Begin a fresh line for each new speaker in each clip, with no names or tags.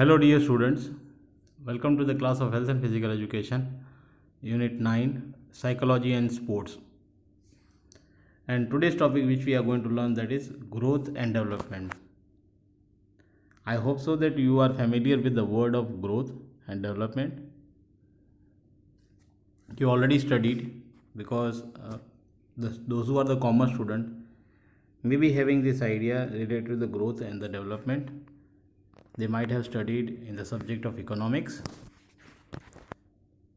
Hello, dear students. Welcome to the class of Health and Physical Education, Unit 9, Psychology and Sports. And today's topic, which we are going to learn, that is growth and development. I hope so that you are familiar with the word of growth and development. You already studied because those who are the commerce student may be having this idea related to the growth and the development. They might have studied in the subject of economics.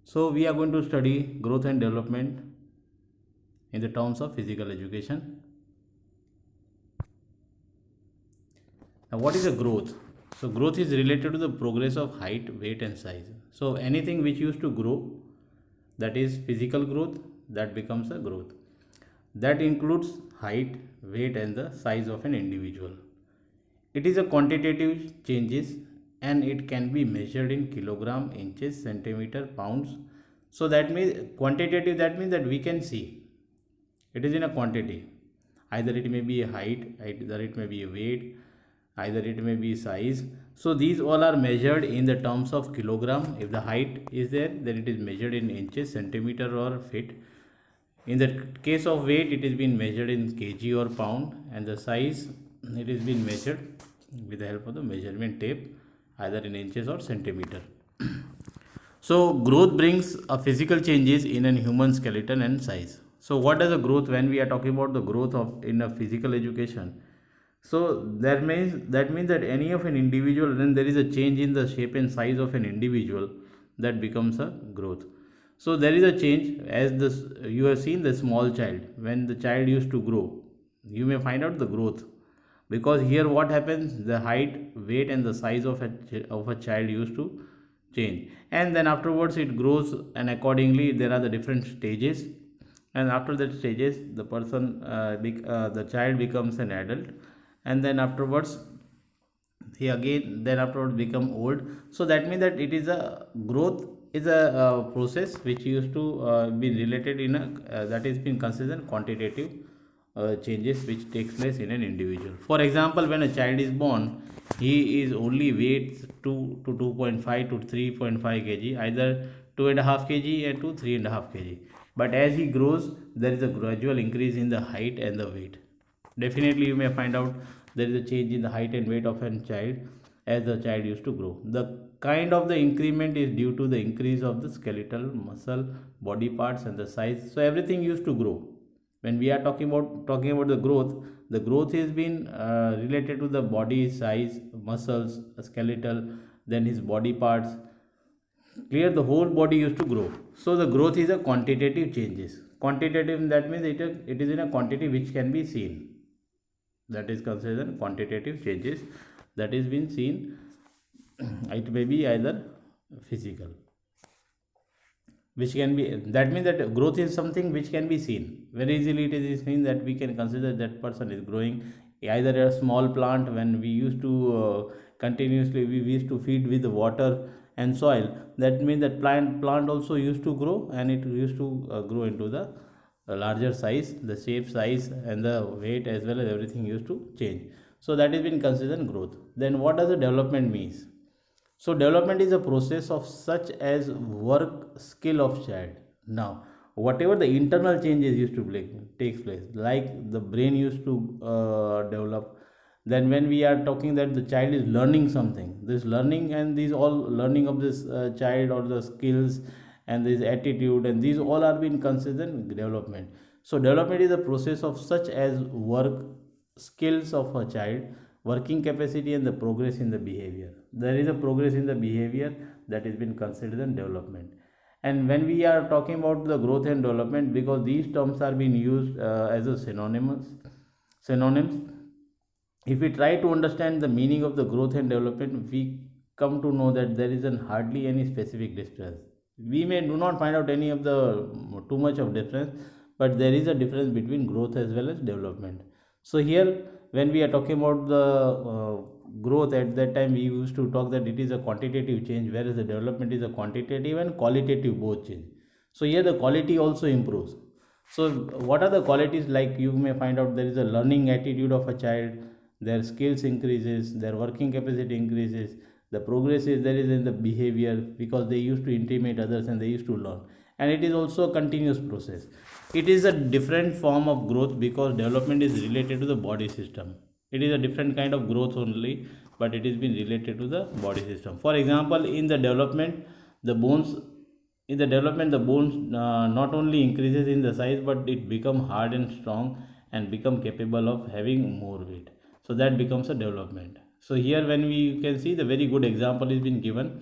So we are going to study growth and development in the terms of physical education. Now, what is a growth? So growth is related to the progress of height, weight and size. So anything which used to grow, that is physical growth, that becomes a growth. That includes height, weight and the size of an individual. It is a quantitative changes and it can be measured in kilogram, inches, centimeter, pounds. So that means quantitative, that means that we can see. It is in a quantity. Either it may be a height, either it may be a weight, either it may be size. So these all are measured in the terms of kilogram. If the height is there, then it is measured in inches, centimeter or feet. In the case of weight, it is being measured in kg or pound, and the size, it is being measured with the help of the measurement tape, either in inches or centimeter. So growth brings a physical changes in a human skeleton and size. So what does a growth, when we are talking about the growth of in a physical education? So that means that any of an individual, then there is a change in the shape and size of an individual, that becomes a growth. So there is a change, as this you have seen the small child, when the child used to grow, you may find out the growth, because here what happens, the height, weight and the size of a child used to change, and then afterwards it grows, and accordingly there are the different stages, and after that stages the the child becomes an adult, and then afterwards he again then afterwards become old. So that means that it is a growth is a process which used to be related in a that is being considered quantitative changes which takes place in an individual. For example, when a child is born, he is only weighs 2 to 2.5 to 3.5 kg, either 2.5 kg and to 3.5 kg. But as he grows, there is a gradual increase in the height and the weight. Definitely, you may find out there is a change in the height and weight of a child as the child used to grow. The kind of the increment is due to the increase of the skeletal, muscle, body parts, and the size. So everything used to grow. When we are talking about the growth is been related to the body size, muscles, skeletal, then his body parts. Clear, the whole body used to grow. So the growth is a quantitative changes. Quantitative, that means it is in a quantity which can be seen, that is considered quantitative changes that is being seen. It may be either physical, which can be, that means that growth is something which can be seen very easily. It is seen that we can consider that person is growing. Either a small plant, when we used to continuously we used to feed with water and soil, that means that plant also used to grow, and it used to grow into the larger size, the shape, size and the weight as well as everything used to change. So that is been considered growth. Then what does the development means? So development is a process of such as work skill of child. Now, whatever the internal changes used to takes place, like the brain used to develop. Then when we are talking that the child is learning something, this learning and these all learning of this child, or the skills and this attitude, and these all are being considered development. So development is a process of such as work skills of a child, working capacity and the progress in the behavior. There is a progress in the behavior that has been considered in development. And when we are talking about the growth and development, because these terms are being used as a synonyms, if we try to understand the meaning of the growth and development, we come to know that there isn't hardly any specific difference. We may do not find out any of the too much of difference, but there is a difference between growth as well as development. So here, when we are talking about the growth, at that time we used to talk that it is a quantitative change, whereas the development is a quantitative and qualitative both change. So here the quality also improves. So what are the qualities? Like, you may find out there is a learning attitude of a child, their skills increases, their working capacity increases, The progress is there is in the behavior, because they used to intimate others and they used to learn. And it is also a continuous process. It is a different form of growth because development is related to the body system. It is a different kind of growth only, but it is been related to the body system. For example, in the development, the bones the bones not only increases in the size, but it become hard and strong and become capable of having more weight. So that becomes a development. So here when we can see the very good example is been given,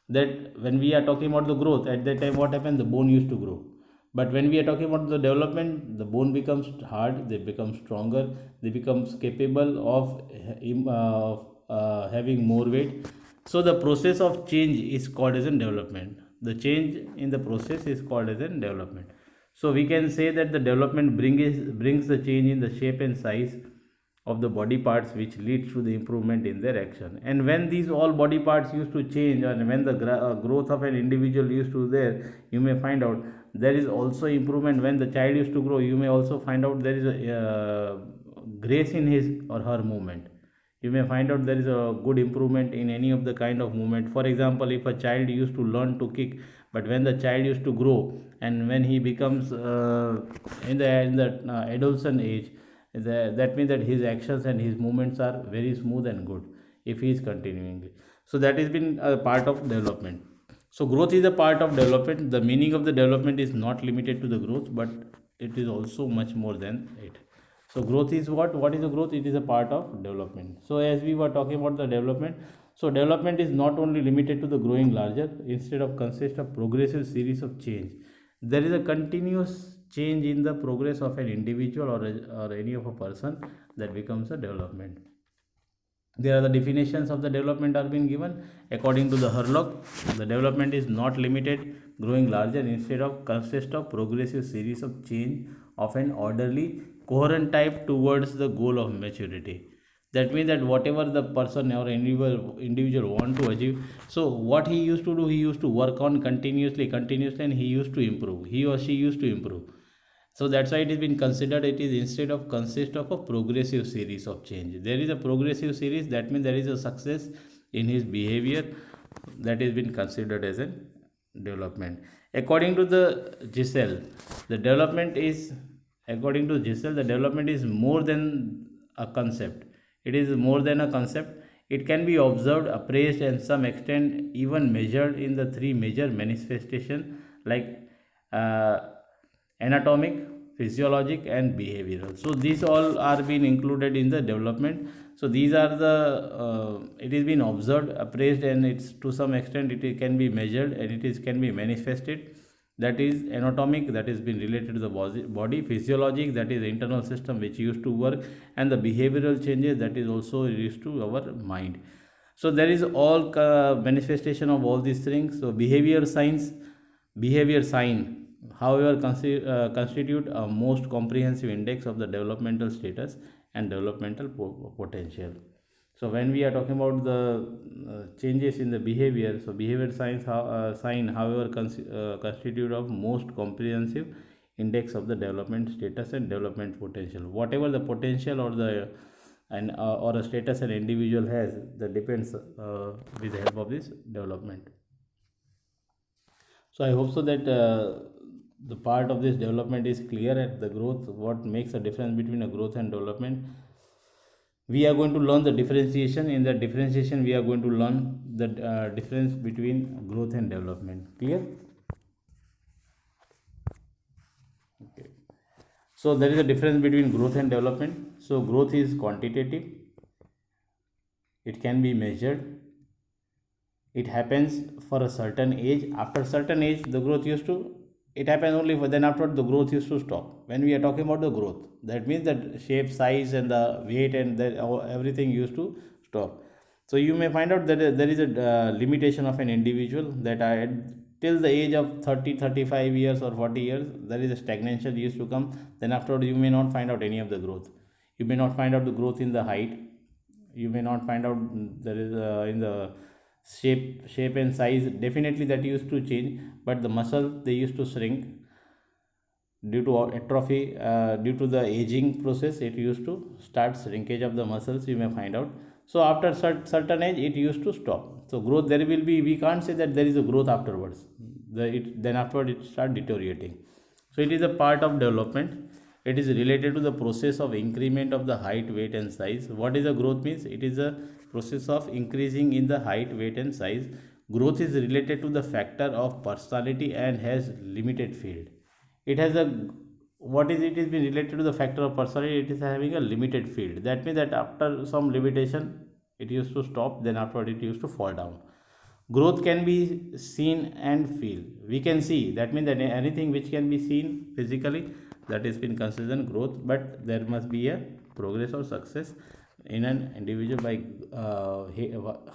that when we are talking about the growth, at that time what happened, the bone used to grow. But when we are talking about the development, the bone becomes hard, they become stronger, they becomes capable of having more weight. So the process of change is called as a development. The change in the process is called as a development. So we can say that the development brings the change in the shape and size of the body parts, which leads to the improvement in their action. And when these all body parts used to change, and when the growth of an individual used to there, you may find out there is also improvement. When the child used to grow, you may also find out there is a grace in his or her movement. You may find out there is a good improvement in any of the kind of movement. For example, if a child used to learn to kick, but when the child used to grow and when he becomes in the adolescent age, that means that his actions and his movements are very smooth and good if he is continuing. So that has been a part of development. So growth is a part of development. The meaning of the development is not limited to the growth, but it is also much more than it. So growth is what? What is the growth? It is a part of development. So as we were talking about the development, so development is not only limited to the growing larger. Instead of consist of progressive series of change, there is a continuous change in the progress of an individual or any of a person, that becomes a development. There are the definitions of the development are being given according to the Hurlock. The development is not limited, growing larger, instead of consist of progressive series of change of an orderly, coherent type towards the goal of maturity. That means that whatever the person or individual want to achieve, so what he used to do, he used to work on continuously, and he used to improve. He or she used to improve. So that's why it has been considered, it is instead of consist of a progressive series of change. There is a progressive series, that means there is a success in his behavior, that has been considered as a development. According to the Giselle, the development is according to Giselle, the development is more than a concept. It is more than a concept. It can be observed, appraised, and some extent even measured in the three major manifestations, like uh, anatomic, physiologic, and behavioral. So these all are being included in the development. So these are the it is being observed, appraised, and it's to some extent it can be measured, and it is can be manifested. That is anatomic, that is been related to the body. Physiologic, that is the internal system which used to work. And the behavioral changes, that is also used to our mind. So there is all manifestation of all these things. So behavior sign, however, constitute a most comprehensive index of the developmental status and developmental potential. So when we are talking about the changes in the behavior, so behavior sign, however, constitute of most comprehensive index of the development status and development potential. Whatever the potential or the or a status an individual has, that depends with the help of this development. So I hope so that the part of this development is clear at the growth. What makes a difference between a growth and development? We are going to learn the differentiation. In the differentiation, we are going to learn the difference between growth and development. Clear? Okay. So there is a difference between growth and development. So growth is quantitative. It can be measured. It happens for a certain age. After certain age, the growth used to, it happens only for, then after the growth used to stop. When we are talking about the growth, that means that shape, size, and the weight, and that everything used to stop. So you may find out that there is a limitation of an individual, that till the age of 30, 35 years or 40 years, there is a stagnation used to come. Then afterwards, you may not find out any of the growth. You may not find out the growth in the height. You may not find out there is in the shape and size. Definitely that used to change, but the muscle, they used to shrink due to atrophy, due to the aging process. It used to start shrinkage of the muscles, you may find out. So after certain age it used to stop. So growth, there will be, we can't say that there is a growth afterwards, then afterward it start deteriorating. So it is a part of development. It is related to the process of increment of the height, weight and size. What is a growth means? It is a process of increasing in the height, weight and size. Growth is related to the factor of personality and has limited field. It has a, what is it is been related to the factor of personality, it is having a limited field. That means that after some limitation it used to stop, then afterward it used to fall down. Growth can be seen and feel. We can see, that means that anything which can be seen physically, that is been considered growth. But there must be a progress or success in an individual by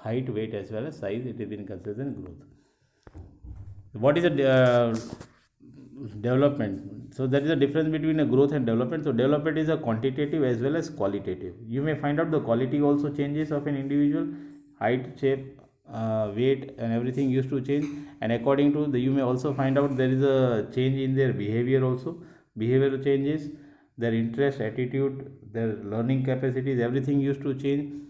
height, weight as well as size. It is been considered growth. What is a development? So there is a difference between a growth and development. So development is a quantitative as well as qualitative. You may find out the quality also changes of an individual, height, shape, weight and everything used to change. And according to the, you may also find out there is a change in their behavior also. Behavior changes, their interest, attitude, their learning capacities, everything used to change.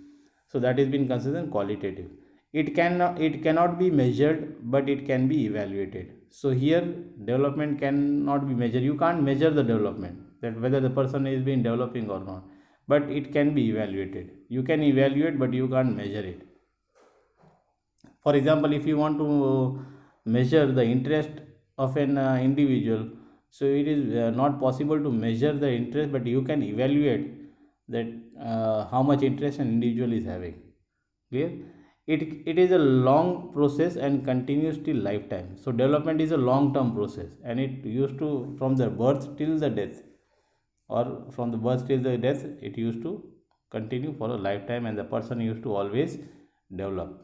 So that is been considered qualitative. It cannot be measured, but it can be evaluated. So here development cannot be measured. You can't measure the development, that whether the person is been developing or not, but it can be evaluated. You can evaluate, but you can't measure it. For example, if you want to measure the interest of an individual, so it is not possible to measure the interest, but you can evaluate that how much interest an individual is having. Clear? It is a long process and continues till lifetime. So development is a long term process, and it used to, from the birth till the death, or from the birth till the death, it used to continue for a lifetime, and the person used to always develop.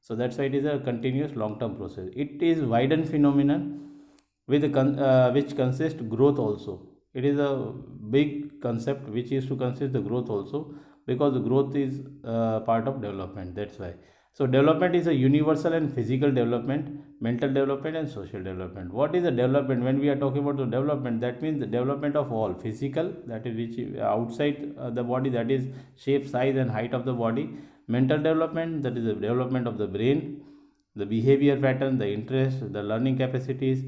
So that's why it is a continuous long term process. It is widened phenomenon with which consists growth also. It is a big concept which is to consist the growth also, because the growth is part of development. That's why. So development is a universal and physical development, mental development and social development. What is the development? When we are talking about the development, that means the development of all physical, that is which outside the body, that is shape, size and height of the body. Mental development, that is the development of the brain, the behavior pattern, the interest, the learning capacities.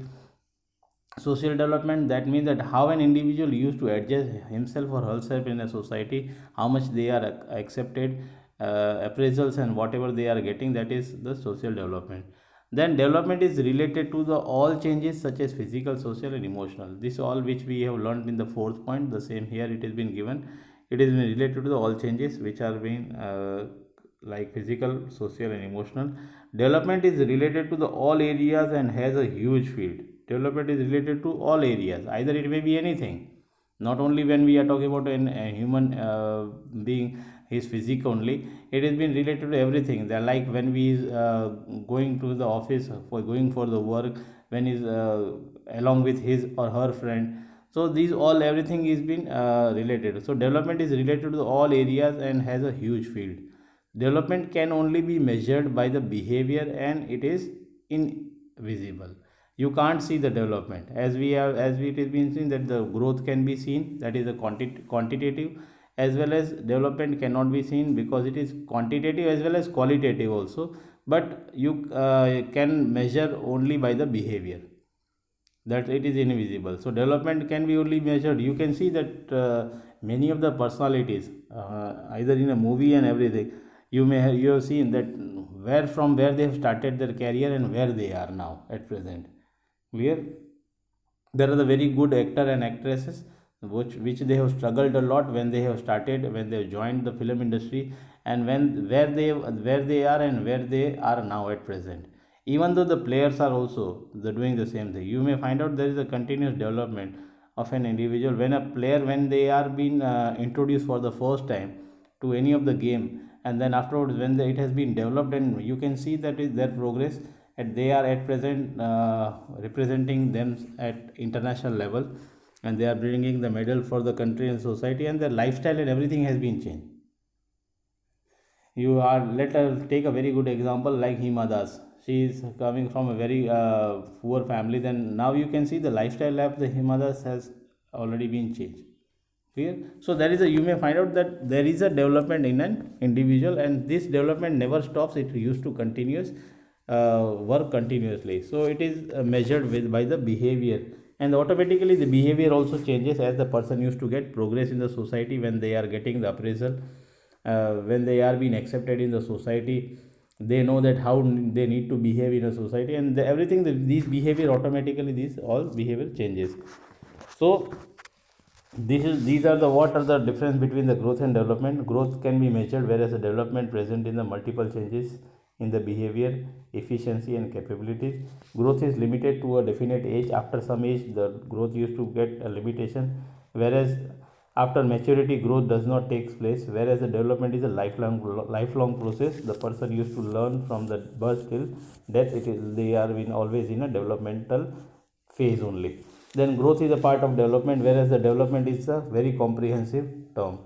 Social development, that means that how an individual used to adjust himself or herself in a society, how much they are accepted, appraisals and whatever they are getting, that is the social development. Then development is related to the all changes such as physical, social and emotional. This all which we have learned in the fourth point, the same here it has been given. It is related to the all changes which are being like physical, social and emotional. Development is related to the all areas and has a huge field. Development is related to all areas, either it may be anything. Not only when we are talking about a human being, his physique only, it has been related to everything. They're like when we is going to the office for going for the work, when he's along with his or her friend. So these all, everything is been related. So development is related to all areas and has a huge field. Development can only be measured by the behavior and it is invisible. You can't see the development, as we have, as it has been seen that the growth can be seen, that is a quantitative, as well as development cannot be seen because it is quantitative as well as qualitative also. But you can measure only by the behavior, that it is invisible. So development can be only measured. You can see that many of the personalities, either in a movie and everything, you have seen that where they have started their career and where they are now at present. Clear? There are the very good actor and actresses which they have struggled a lot when they have started, when they have joined the film industry, and when where they are and where they are now at present. Even though the players are also doing the same thing, you may find out there is a continuous development of an individual. When a player, when they are being introduced for the first time to any of the game, and then afterwards when it has been developed, and you can see that is their progress, and they are at present representing them at international level, and they are bringing the medal for the country and society, and their lifestyle and everything has been changed. You are, let us take a very good example like Hima Das. She is coming from a very poor family, then now you can see the lifestyle of the Hima Das has already been changed. Clear? So there is a, you may find out that there is a development in an individual, and this development never stops. It used to continuous work continuously. So it is measured with by the behavior, and automatically the behavior also changes as the person used to get progress in the society, when they are getting the appraisal, when they are being accepted in the society. They know that how they need to behave in a society, and everything, these behavior automatically, these all behavior changes. So these are the, what are the difference between the growth and development. Growth can be measured, whereas the development present in the multiple changes in the behavior, efficiency and capabilities. Growth is limited to a definite age. After some age, the growth used to get a limitation, whereas after maturity, growth does not take place. Whereas the development is a lifelong process. The person used to learn from the birth till death. It is, they are in always in a developmental phase only. Then growth is a part of development, whereas the development is a very comprehensive term.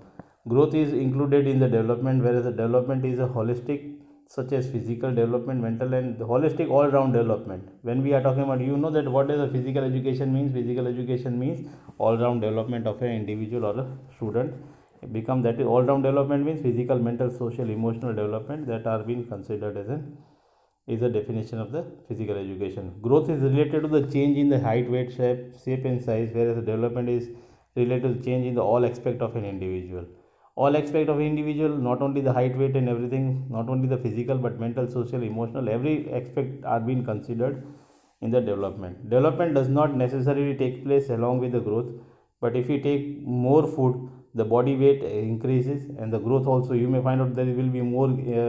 Growth is included in the development, whereas the development is a holistic, such as physical development, mental, and the holistic all round development. When we are talking about, you know that what does a physical education means? Physical education means all round development of an individual or a student. It become that all round development means physical, mental, social, emotional development that are being considered as an, is the definition of the physical education. Growth is related to the change in the height, weight, shape and size, whereas the development is related to change in the all aspect of an individual. All aspect of an individual, not only the height, weight and everything, not only the physical but mental, social, emotional, every aspect are being considered in the development. Development does not necessarily take place along with the growth, but if you take more food, the body weight increases, and the growth also, you may find out there will be more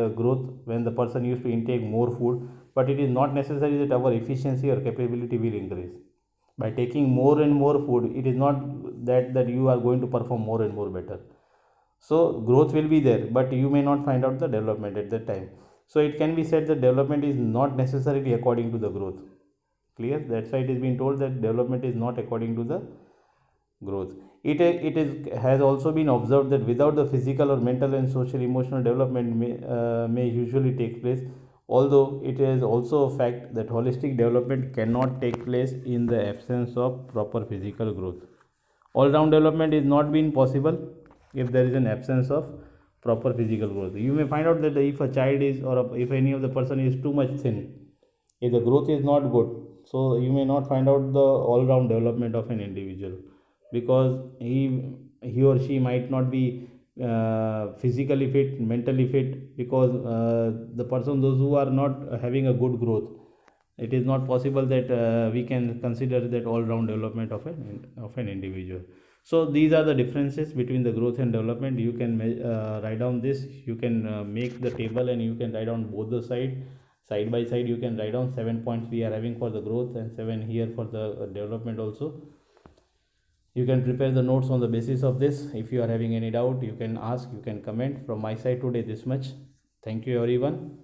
growth when the person used to intake more food. But it is not necessary that our efficiency or capability will increase by taking more and more food. It is not that you are going to perform more and more better. So growth will be there, but you may not find out the development at that time. So it can be said that development is not necessarily according to the growth. Clear? That's why it is being told that development is not according to the growth. Has also been observed that without the physical or mental and social emotional development may usually take place. Although it is also a fact that holistic development cannot take place in the absence of proper physical growth. All round development is not been possible if there is an absence of proper physical growth. You may find out that if a child is, or if any of the person is too much thin, if the growth is not good, so you may not find out the all round development of an individual, because he or she might not be physically fit, mentally fit, because the person, those who are not having a good growth, it is not possible that we can consider that all round development of an individual. So these are the differences between the growth and development. You can write down this. You can make the table and you can write down both the side by side. You can write down 7 points we are having for the growth and 7 here for the development also. You can prepare the notes on the basis of this. If you are having any doubt, you can ask, you can comment. From my side today, this much. Thank you everyone.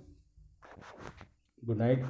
Good night.